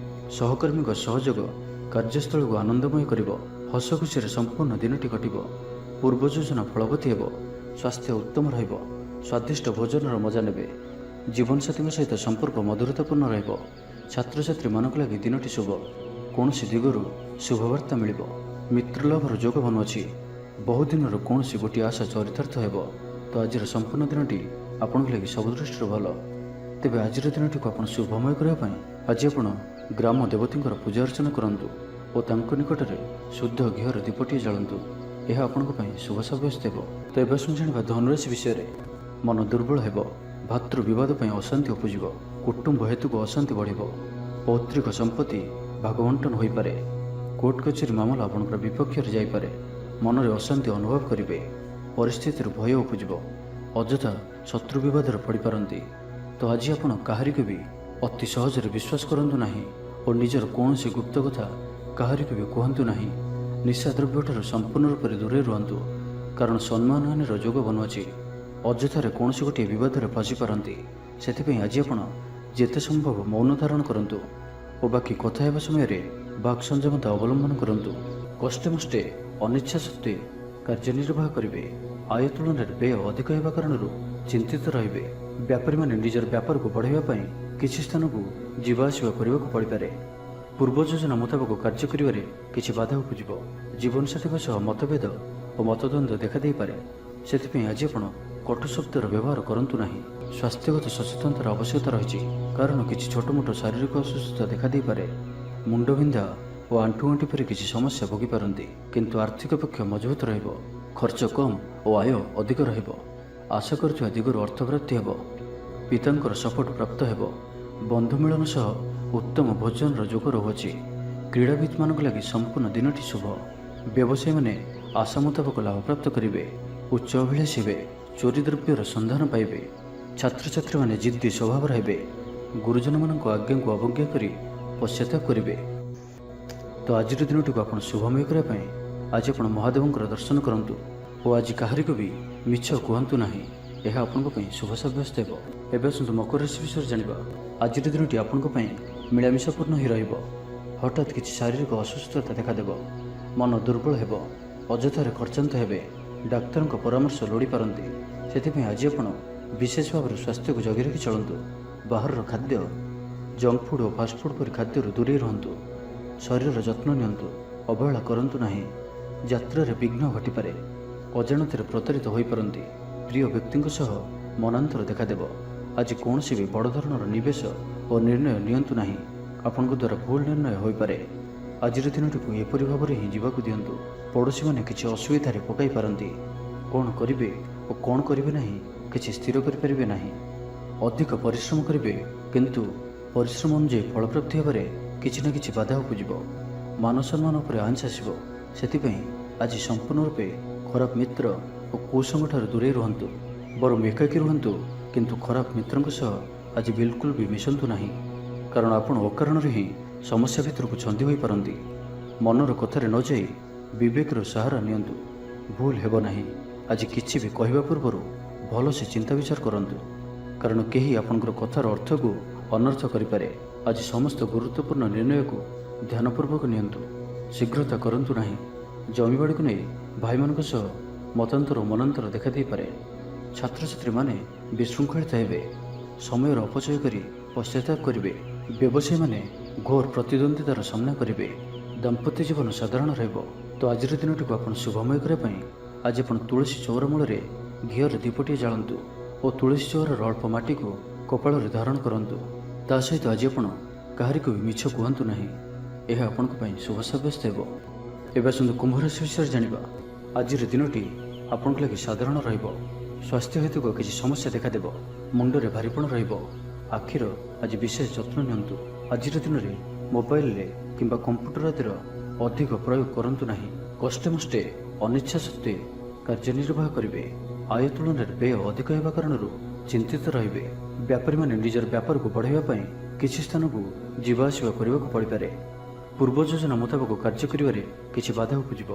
ସହକର୍ମୀଙ୍କ ସହଯୋଗ କାର୍ଯ୍ୟସ୍ଥଳକୁ ଆନନ୍ଦମୟ କରିବ। ହସ ଖୁସିରେ ସମ୍ପୂର୍ଣ୍ଣ ଦିନଟି କଟିବ। ପୂର୍ବ ଯୋଜନା ଫଳବତୀ ହେବ। ସ୍ୱାସ୍ଥ୍ୟ ଉତ୍ତମ ରହିବ। ସ୍ୱାଦିଷ୍ଟ ଭୋଜନର ମଜା ନେବେ। ଜୀବନସାଥୀଙ୍କ ସହିତ ସମ୍ପର୍କ ମଧୁରତାପୂର୍ଣ୍ଣ ରହିବ। ଛାତ୍ରଛାତ୍ରୀମାନଙ୍କ ଲାଗି ଦିନଟି ଶୁଭ। କୌଣସି ଦିଗରୁ ଶୁଭବାର୍ତ୍ତା ମିଳିବ। ମିତ୍ରଲାଭର ଯୋଗ ବନୁଅଛି। ବହୁଦିନର କୌଣସି ଗୋଟିଏ ଆଶା ଚରିତାର୍ଥ ହେବ। ତ ଆଜିର ସମ୍ପୂର୍ଣ୍ଣ ଦିନଟି ଆପଣଙ୍କ ଲାଗି ସବୁ ଦୃଷ୍ଟିରୁ ଭଲ। ତେବେ ଆଜିର ଦିନଟିକୁ ଆପଣ ଶୁଭମୟ କରିବା ପାଇଁ ଆଜି ଆପଣ ଗ୍ରାମ ଦେବତୀଙ୍କର ପୂଜା ଅର୍ଚ୍ଚନା କରନ୍ତୁ ଓ ତାଙ୍କ ନିକଟରେ ଶୁଦ୍ଧ ଘିଅର ଦୀପଟିଏ ଜାଳନ୍ତୁ। ଏହା ଆପଣଙ୍କ ପାଇଁ ଶୁଭ ସାବ୍ୟସ୍ତ ହେବ। ତ ଏବେ ଆସନ୍ତୁ ଜାଣିବା ଧନୁରାଶି ବିଷୟରେ। ମନ ଦୁର୍ବଳ ହେବ। ଭାତୃ ବିବାଦ ପାଇଁ ଅଶାନ୍ତି ଉପୁଜିବ। କୁଟୁମ୍ବ ହେତୁକୁ ଅଶାନ୍ତି ବଢ଼ିବ। ପୈତୃକ ସମ୍ପତ୍ତି ଭାଗବଣ୍ଟନ ହୋଇପାରେ। କୋର୍ଟ କଚେରୀ ମାମଲା ଆପଣଙ୍କର ବିପକ୍ଷରେ ଯାଇପାରେ। ମନରେ ଅଶାନ୍ତି ଅନୁଭବ କରିବେ। ପରିସ୍ଥିତିରୁ ଭୟ ଉପୁଜିବ। ଅଯଥା ଶତ୍ରୁ ବିବାଦରେ ପଡ଼ିପାରନ୍ତି। ତ ଆଜି ଆପଣ କାହାରିକୁ ବି ଅତି ସହଜରେ ବିଶ୍ୱାସ କରନ୍ତୁ ନାହିଁ ଓ ନିଜର କୌଣସି ଗୁପ୍ତ କଥା କାହାରିକୁ ବି କୁହନ୍ତୁ ନାହିଁ। ନିଶାଦ୍ରବ୍ୟଠାରୁ ସମ୍ପୂର୍ଣ୍ଣ ରୂପରେ ଦୂରେଇ ରୁହନ୍ତୁ, କାରଣ ସମ୍ମାନହାନିର ଯୋଗ ବନୁଅଛି। ଅଯଥାରେ କୌଣସି ଗୋଟିଏ ବିବାଦରେ ଫସିପାରନ୍ତି। ସେଥିପାଇଁ ଆଜି ଆପଣ ଯେତେ ସମ୍ଭବ ମୌନ ଧାରଣ କରନ୍ତୁ ଓ ବାକି କଥା ହେବା ସମୟରେ ବାକ୍ ସଂଯମତା ଅବଲମ୍ବନ କରନ୍ତୁ। କଷ୍ଟେମଷ୍ଟେ ଅନିଚ୍ଛା ସତ୍ତ୍ୱେ କାର୍ଯ୍ୟନିର୍ବାହ କରିବେ। ଆୟ ତୁଳନାରେ ବ୍ୟୟ ଅଧିକ ହେବା କାରଣରୁ ଚିନ୍ତିତ ରହିବେ। ବ୍ୟାପାରୀମାନେ ନିଜର ବ୍ୟାପାରକୁ ବଢ଼ାଇବା ପାଇଁ କିଛି ସ୍ଥାନକୁ ଯିବା ଆସିବା କରିବାକୁ ପଡ଼ିପାରେ। ପୂର୍ବ ଯୋଜନା ମୁତାବକ କାର୍ଯ୍ୟ କରିବାରେ କିଛି ବାଧା ଉପୁଜିବ। ଜୀବନସାଥୀଙ୍କ ସହ ମତଭେଦ ଓ ମତଦ୍ୱନ୍ଦ୍ୱ ଦେଖାଦେଇପାରେ। ସେଥିପାଇଁ ଆଜି ଆପଣ କଟୁ ଶବ୍ଦର ବ୍ୟବହାର କରନ୍ତୁ ନାହିଁ। ସ୍ୱାସ୍ଥ୍ୟଗତ ସଚେତନତାର ଆବଶ୍ୟକତା ରହିଛି, କାରଣ କିଛି ଛୋଟମୋଟ ଶାରୀରିକ ଅସୁସ୍ଥତା ଦେଖାଦେଇପାରେ। ମୁଣ୍ଡବିନ୍ଧା ଓ ଆଣ୍ଠୁଗଣ୍ଠି ପରି କିଛି ସମସ୍ୟା ଭୋଗିପାରନ୍ତି, କିନ୍ତୁ ଆର୍ଥିକ ପକ୍ଷ ମଜବୁତ ରହିବ। ଖର୍ଚ୍ଚ କମ୍ ଓ ଆୟ ଅଧିକ ରହିବ। ଆଶା କରୁଥିବା ଦିଗରୁ ଅର୍ଥପ୍ରାପ୍ତି ହେବ। ପିତାଙ୍କର ସପୋର୍ଟ ପ୍ରାପ୍ତ ହେବ। ବନ୍ଧୁ ମିଳନ ସହ ଉତ୍ତମ ଭୋଜନର ଯୋଗ ରହୁଅଛି। କ୍ରୀଡ଼ାବିତ୍ମାନଙ୍କ ଲାଗି ସମ୍ପୂର୍ଣ୍ଣ ଦିନଟି ଶୁଭ। ବ୍ୟବସାୟୀମାନେ ଆଶା ମୁତାବକ ଲାଭପ୍ରାପ୍ତ କରିବେ। ଉଚ୍ଚ ଅଭିଳାଷୀ ହେବେ। ଚୋରି ଦ୍ରବ୍ୟର ସନ୍ଧାନ ପାଇବେ। ଛାତ୍ରଛାତ୍ରୀମାନେ ଜିଦ୍ଦି ସ୍ୱଭାବର ହେବେ। ଗୁରୁଜନମାନଙ୍କ ଆଜ୍ଞାକୁ ଅବଜ୍ଞା କରି ପଶ୍ଚାତାପ କରିବେ। ତ ଆଜିର ଦିନଟିକୁ ଆପଣ ଶୁଭମୟ କରିବା ପାଇଁ ଆଜି ଆପଣ ମହାଦେବଙ୍କର ଦର୍ଶନ କରନ୍ତୁ ଓ ଆଜି କାହାରିକୁ ବି ମିଛ କୁହନ୍ତୁ ନାହିଁ। ଏହା ଆପଣଙ୍କ ପାଇଁ ଶୁଭ ସାବ୍ୟସ୍ତ ହେବ। ଏବେ ଆସନ୍ତୁ ମକର ରାଶି ବିଷୟରେ ଜାଣିବା। ଆଜିର ଦିନଟି ଆପଣଙ୍କ ପାଇଁ ମିଳାମିଶାପୂର୍ଣ୍ଣ ହିଁ ରହିବ। ହଠାତ୍ କିଛି ଶାରୀରିକ ଅସୁସ୍ଥତା ଦେଖାଦେବ। ମନ ଦୁର୍ବଳ ହେବ। ଅଯଥାରେ ଖର୍ଚ୍ଚାନ୍ତ ହେବେ। ଡାକ୍ତରଙ୍କ ପରାମର୍ଶ ଲୋଡ଼ିପାରନ୍ତି। ସେଥିପାଇଁ ଆଜି ଆପଣ ବିଶେଷ ଭାବରେ ସ୍ୱାସ୍ଥ୍ୟକୁ ଜଗି ରଖି ଚଳନ୍ତୁ। ବାହାରର ଖାଦ୍ୟ, ଜଙ୍କ ଫୁଡ୍ ଓ ଫାଷ୍ଟଫୁଡ୍ ପରି ଖାଦ୍ୟରୁ ଦୂରେଇ ରୁହନ୍ତୁ। ଶରୀରର ଯତ୍ନ ନିଅନ୍ତୁ। ଅବହେଳା କରନ୍ତୁ ନାହିଁ। ଯାତ୍ରାରେ ବିଘ୍ନ ଘଟିପାରେ। ଅଜାଣତରେ ପ୍ରତାରିତ ହୋଇପାରନ୍ତି। ପ୍ରିୟ ବ୍ୟକ୍ତିଙ୍କ ସହ ମନାନ୍ତର ଦେଖାଦେବ। ଆଜି କୌଣସି ବି ବଡ଼ ଧରଣର ନିବେଶ ଓ ନିର୍ଣ୍ଣୟ ନିଅନ୍ତୁ ନାହିଁ। ଆପଣଙ୍କ ଦ୍ୱାରା ଭୁଲ ନିର୍ଣ୍ଣୟ ହୋଇପାରେ। ଆଜିର ଦିନଟିକୁ ଏପରି ଭାବରେ ହିଁ ଯିବାକୁ ଦିଅନ୍ତୁ। ପଡ଼ୋଶୀମାନେ କିଛି ଅସୁବିଧାରେ ପକାଇ ପାରନ୍ତି। କ'ଣ କରିବେ ଓ କ'ଣ କରିବେ ନାହିଁ କିଛି ସ୍ଥିର କରିପାରିବେ ନାହିଁ। ଅଧିକ ପରିଶ୍ରମ କରିବେ, କିନ୍ତୁ ପରିଶ୍ରମ ଅନୁଯାୟୀ ଫଳପ୍ରାପ୍ତି ହେବାରେ କିଛି ନା କିଛି ବାଧା ଉପୁଜିବ। ମାନସମ୍ମାନ ଉପରେ ଆଞ୍ଚ ଆସିବ। ସେଥିପାଇଁ ଆଜି ସମ୍ପୂର୍ଣ୍ଣ ରୂପେ ଖରାପ ମିତ୍ର ଓ କୁସଙ୍ଗଠାରୁ ଦୂରେଇ ରୁହନ୍ତୁ। ବରଂ ଏକାକୀ ରୁହନ୍ତୁ, କିନ୍ତୁ ଖରାପ ମିତ୍ରଙ୍କ ସହ ଆଜି ବିଲକୁଲ ବି ମିଶନ୍ତୁ ନାହିଁ, କାରଣ ଆପଣ ଅକାରଣରେ ହିଁ ସମସ୍ୟା ଭିତରକୁ ଛନ୍ଦି ହୋଇପାରନ୍ତି। ମନର କଥାରେ ନ ଯାଇ ବିବେକର ସାହାରା ନିଅନ୍ତୁ। ଭୁଲ ହେବ ନାହିଁ। ଆଜି କିଛି ବି କହିବା ପୂର୍ବରୁ ଭଲସେ ଚିନ୍ତା ବିଚାର କରନ୍ତୁ, କାରଣ କେହି ଆପଣଙ୍କର କଥାର ଅର୍ଥକୁ ଅନର୍ଥ କରିପାରେ। ଆଜି ସମସ୍ତ ଗୁରୁତ୍ୱପୂର୍ଣ୍ଣ ନିର୍ଣ୍ଣୟକୁ ଧ୍ୟାନପୂର୍ବକ ନିଅନ୍ତୁ। ଶୀଘ୍ରତା କରନ୍ତୁ ନାହିଁ। ଜମିବାଡ଼ିକୁ ନେଇ ଭାଇମାନଙ୍କ ସହ ମତାନ୍ତର ଓ ମନାନ୍ତର ଦେଖାଦେଇପାରେ। ଛାତ୍ରଛାତ୍ରୀମାନେ ବିଶୃଙ୍ଖଳିତ ହେବେ। ସମୟର ଅପଚୟ କରି ପଶ୍ଚାତାପ କରିବେ। ବ୍ୟବସାୟୀମାନେ ଘୋର ପ୍ରତିଦ୍ୱନ୍ଦିତାର ସାମ୍ନା କରିବେ। ଦାମ୍ପତ୍ୟ ଜୀବନ ସାଧାରଣ ରହିବ। ତ ଆଜିର ଦିନଟିକୁ ଆପଣ ଶୁଭମୟ କରିବା ପାଇଁ ଆଜି ଆପଣ ତୁଳସୀ ଚଉର ମୂଳରେ ଘିଅର ଦୀପଟିଏ ଜାଳନ୍ତୁ ଓ ତୁଳସୀ ଚଉରର ଅଳ୍ପ ମାଟିକୁ କପାଳରେ ଧାରଣ କରନ୍ତୁ। ତା ସହିତ ଆଜି ଆପଣ କାହାରିକୁ ବି ମିଛ କୁହନ୍ତୁ ନାହିଁ। ଏହା ଆପଣଙ୍କ ପାଇଁ ଶୁଭ ସାବ୍ୟସ୍ତ ହେବ। ଏବେ ଆସନ୍ତୁ କୁମ୍ଭ ରାଶି ବିଷୟରେ ଜାଣିବା। ଆଜିର ଦିନଟି ଆପଣଙ୍କ ଲାଗି ସାଧାରଣ ରହିବ। ସ୍ୱାସ୍ଥ୍ୟ ହେତୁକ କିଛି ସମସ୍ୟା ଦେଖାଦେବ। ମୁଣ୍ଡରେ ଭାରିପଣ ରହିବ। ଆଖିର ଆଜି ବିଶେଷ ଯତ୍ନ ନିଅନ୍ତୁ। ଆଜିର ଦିନରେ ମୋବାଇଲରେ କିମ୍ବା କମ୍ପ୍ୟୁଟର ଆଦିର ଅଧିକ ପ୍ରୟୋଗ କରନ୍ତୁ ନାହିଁ। କଷ୍ଟେମଷ୍ଟେ ଅନିଚ୍ଛା ସତ୍ତ୍ୱେ କାର୍ଯ୍ୟନିର୍ବାହ କରିବେ। ଆୟ ତୁଳନାରେ ବ୍ୟୟ ଅଧିକ ହେବା କାରଣରୁ ଚିନ୍ତିତ ରହିବେ। ବ୍ୟାପାରୀମାନେ ନିଜର ବ୍ୟାପାରକୁ ବଢ଼ାଇବା ପାଇଁ କିଛି ସ୍ଥାନକୁ ଯିବା ଆସିବା କରିବାକୁ ପଡ଼ିପାରେ। ପୂର୍ବ ଯୋଜନା ମୁତାବକ କାର୍ଯ୍ୟ କରିବାରେ କିଛି ବାଧା ଉପୁଜିବ।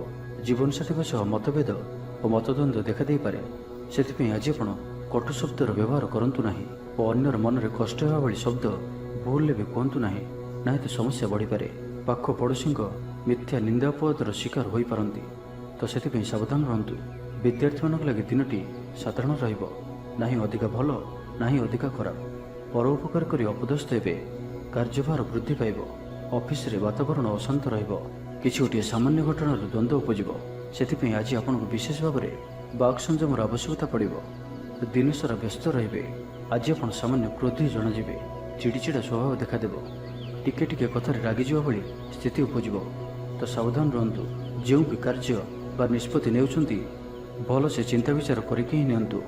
ଜୀବନସାଥୀଙ୍କ ସହ ମତଭେଦ ଓ ମତଦ୍ୱନ୍ଦ୍ୱ ଦେଖାଦେଇପାରେ। ସେଥିପାଇଁ ଆଜି ଆପଣ କଟୁ ଶବ୍ଦର ବ୍ୟବହାର କରନ୍ତୁ ନାହିଁ ଓ ଅନ୍ୟର ମନରେ କଷ୍ଟ ହେବା ଭଳି ଶବ୍ଦ ଭୁଲରେ ବି କୁହନ୍ତୁ ନାହିଁ, ନାହିଁ ତ ସମସ୍ୟା ବଢ଼ିପାରେ। ପାଖ ପଡ଼ୋଶୀଙ୍କ ମିଥ୍ୟା ନିନ୍ଦା ଅପବାଦର ଶିକାର ହୋଇପାରନ୍ତି, ତ ସେଥିପାଇଁ ସାବଧାନ ରୁହନ୍ତୁ। ବିଦ୍ୟାର୍ଥୀମାନଙ୍କ ଲାଗି ଦିନଟି ସାଧାରଣ ରହିବ। ନାହିଁ ଅଧିକା ଭଲ, ନାହିଁ ଅଧିକା ଖରାପ। ପର ଉପକାର କରି ଅପଦସ୍ଥ ହେବେ। କାର୍ଯ୍ୟଭାର ବୃଦ୍ଧି ପାଇବ। ଅଫିସରେ ବାତାବରଣ ଅଶାନ୍ତ ରହିବ। କିଛି ଗୋଟିଏ ସାମାନ୍ୟ ଘଟଣାରୁ ଦ୍ୱନ୍ଦ୍ୱ ଉପୁଜିବ। ସେଥିପାଇଁ ଆଜି ଆପଣଙ୍କୁ ବିଶେଷ ଭାବରେ ବାକ୍ ସଂଯମର ଆବଶ୍ୟକତା ପଡ଼ିବ। ଦିନସାରା ବ୍ୟସ୍ତ ରହିବେ। ଆଜି ଆପଣ ସାମାନ୍ୟ କ୍ରୋଧୀ ଜଣାଯିବେ। ଚିଡ଼ିଚିଡ଼ା ସ୍ୱଭାବ ଦେଖାଦେବ। ଟିକେ ଟିକେ କଥାରେ ରାଗିଯିବା ଭଳି ସ୍ଥିତି ଉପୁଜିବ, ତ ସାବଧାନ ରୁହନ୍ତୁ। ଯେଉଁ ବି କାର୍ଯ୍ୟ ବା ନିଷ୍ପତ୍ତି ନେଉଛନ୍ତି ଭଲସେ ଚିନ୍ତା ବିଚାର କରିକି ହିଁ ନିଅନ୍ତୁ।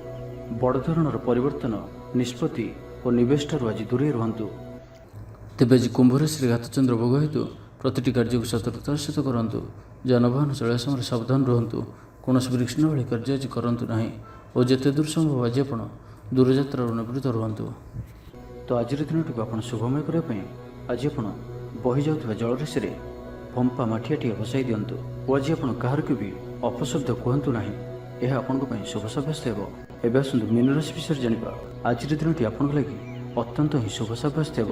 ବଡ଼ ଧରଣର ପରିବର୍ତ୍ତନ, ନିଷ୍ପତ୍ତି ଓ ନିବେଶଠାରୁ ଆଜି ଦୂରେଇ ରୁହନ୍ତୁ। ତେବେ ଆଜି କୁମ୍ଭ ରାଶିରେ ଘାତଚନ୍ଦ୍ର ଭୋଗ ହେତୁ ପ୍ରତିଟି କାର୍ଯ୍ୟକୁ ସତର୍କତାର ସହିତ କରନ୍ତୁ। ଯାନବାହନ ଚଳାଇବା ସମୟରେ ସାବଧାନ ରୁହନ୍ତୁ। କୌଣସି ବିଘ୍ନ ଭଳି କାର୍ଯ୍ୟ ଆଜି କରନ୍ତୁ ନାହିଁ ଓ ଯେତେ ଦୂର ସମ୍ଭବ ଆଜି ଆପଣ ଦୂରଯାତ୍ରାରୁ ନିବୃତ୍ତ ରୁହନ୍ତୁ। ତ ଆଜିର ଦିନଟିକୁ ଆପଣ ଶୁଭମୟ କରିବା ପାଇଁ ଆଜି ଆପଣ ବହିଯାଉଥିବା ଜଳରାଶିରେ ଫମ୍ପା ମାଠିଆଟିଏ ଭସାଇ ଦିଅନ୍ତୁ ଓ ଆଜି ଆପଣ କାହାରିକୁ ବି ଅପଶବ୍ଦ କୁହନ୍ତୁ ନାହିଁ। ଏହା ଆପଣଙ୍କ ପାଇଁ ଶୁଭ ସାବ୍ୟସ୍ତ ହେବ। ଏବେ ଆସନ୍ତୁ ମୀନ ରାଶି ବିଷୟରେ ଜାଣିବା। ଆଜିର ଦିନଟି ଆପଣଙ୍କ ଲାଗି ଅତ୍ୟନ୍ତ ହିଁ ଶୁଭ ସାବ୍ୟସ୍ତ ହେବ।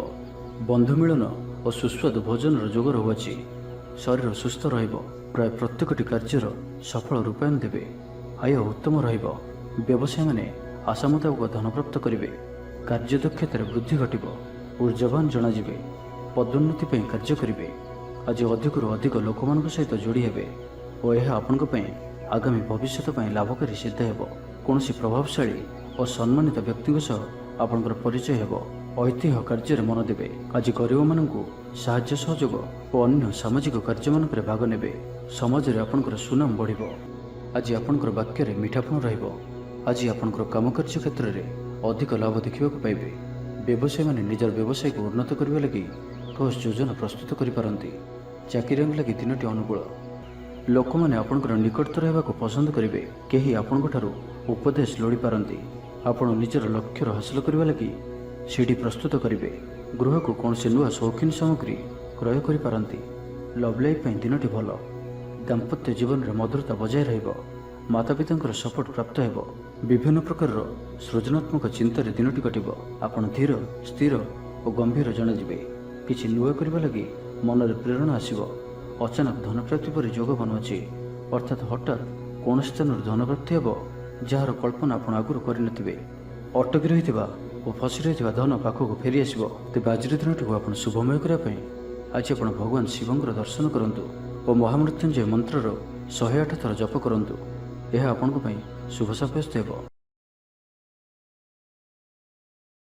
ବନ୍ଧୁ ମିଳନ ଓ ସୁସ୍ୱାଦୁ ଭୋଜନର ଯୋଗ ରହୁଅଛି। ଶରୀର ସୁସ୍ଥ ରହିବ। ପ୍ରାୟ ପ୍ରତ୍ୟେକଟି କାର୍ଯ୍ୟର ସଫଳ ରୂପାୟନ ଦେବେ। ଆୟ ଉତ୍ତମ ରହିବ। ବ୍ୟବସାୟୀମାନେ ଆଶା ମୁତାବକ ଧନପ୍ରାପ୍ତ କରିବେ। କାର୍ଯ୍ୟଦକ୍ଷତାରେ ବୃଦ୍ଧି ଘଟିବ। ଊର୍ଜାବାନ ଜଣାଯିବେ। ପଦୋନ୍ନତି ପାଇଁ କାର୍ଯ୍ୟ କରିବେ। ଆଜି ଅଧିକରୁ ଅଧିକ ଲୋକମାନଙ୍କ ସହିତ ଯୋଡ଼ି ହେବେ ଓ ଏହା ଆପଣଙ୍କ ପାଇଁ ଆଗାମୀ ଭବିଷ୍ୟତ ପାଇଁ ଲାଭକାରୀ ସିଦ୍ଧ ହେବ। କୌଣସି ପ୍ରଭାବଶାଳୀ ଓ ସମ୍ମାନିତ ବ୍ୟକ୍ତିଙ୍କ ସହ ଆପଣଙ୍କର ପରିଚୟ ହେବ। ଐତିହ୍ୟ କାର୍ଯ୍ୟରେ ମନ ଦେବେ। ଆଜି ଗରିବମାନଙ୍କୁ ସାହାଯ୍ୟ ସହଯୋଗ ଓ ଅନ୍ୟ ସାମାଜିକ କାର୍ଯ୍ୟମାନଙ୍କରେ ଭାଗ ନେବେ। ସମାଜରେ ଆପଣଙ୍କର ସୁନାମ ବଢ଼ିବ। ଆଜି ଆପଣଙ୍କର ବାକ୍ୟରେ ମିଠାପଣ ରହିବ। ଆଜି ଆପଣଙ୍କର କାମକାର୍ଯ୍ୟ କ୍ଷେତ୍ରରେ ଅଧିକ ଲାଭ ଦେଖିବାକୁ ପାଇବେ। ବ୍ୟବସାୟୀମାନେ ନିଜର ବ୍ୟବସାୟକୁ ଉନ୍ନତ କରିବା ଲାଗି ଠୋସ୍ ଯୋଜନା ପ୍ରସ୍ତୁତ କରିପାରନ୍ତି। ଚାକିରିଆଙ୍କ ଲାଗି ଦିନଟି ଅନୁକୂଳ। ଲୋକମାନେ ଆପଣଙ୍କର ନିକଟତର ହେବାକୁ ପସନ୍ଦ କରିବେ। କେହି ଆପଣଙ୍କଠାରୁ ଉପଦେଶ ଲୋଡ଼ିପାରନ୍ତି। ଆପଣ ନିଜର ଲକ୍ଷ୍ୟର ହାସଲ କରିବା ଲାଗି ସିଡ଼ି ପ୍ରସ୍ତୁତ କରିବେ। ଗୃହକୁ କୌଣସି ନୂଆ ସୌଖିନ ସାମଗ୍ରୀ କ୍ରୟ କରିପାରନ୍ତି। ଲଭ୍ ଲାଇଫ୍ ପାଇଁ ଦିନଟି ଭଲ। ଦାମ୍ପତ୍ୟ ଜୀବନରେ ମଧୁରତା ବଜାୟ ରହିବ। ମାତାପିତାଙ୍କର ସପୋର୍ଟ ପ୍ରାପ୍ତ ହେବ। ବିଭିନ୍ନ ପ୍ରକାରର ସୃଜନାତ୍ମକ ଚିନ୍ତାରେ ଦିନଟି କଟିବ। ଆପଣ ଧୀର, ସ୍ଥିର ଓ ଗମ୍ଭୀର ଜଣାଯିବେ। କିଛି ନୂଆ କରିବା ଲାଗି ମନରେ ପ୍ରେରଣା ଆସିବ। ଅଚାନକ ଧନପ୍ରାପ୍ତି ପରି ଯୋଗ ବନୁଅଛି, ଅର୍ଥାତ୍ ହଠାତ୍ କୌଣସି ସ୍ଥାନରୁ ଧନପ୍ରାପ୍ତି ହେବ ଯାହାର କଳ୍ପନା ଆପଣ ଆଗରୁ କରିନଥିବେ। ଅଟକି ରହିଥିବା ଓ ଫସି ରହିଥିବା ଧନ ପାଖକୁ ଫେରିଆସିବ। ତେବେ ଆଜିର ଦିନଟିକୁ ଆପଣ ଶୁଭମୟ କରିବା ପାଇଁ ଆଜି ଆପଣ ଭଗବାନ ଶିବଙ୍କର ଦର୍ଶନ କରନ୍ତୁ ଓ ମହାମୃତ୍ୟୁଞ୍ଜୟ ମନ୍ତ୍ରର 108 ଥର ଜପ କରନ୍ତୁ। ଏହା ଆପଣଙ୍କ ପାଇଁ ଶୁଭ ସାବ୍ୟସ୍ତ ହେବ।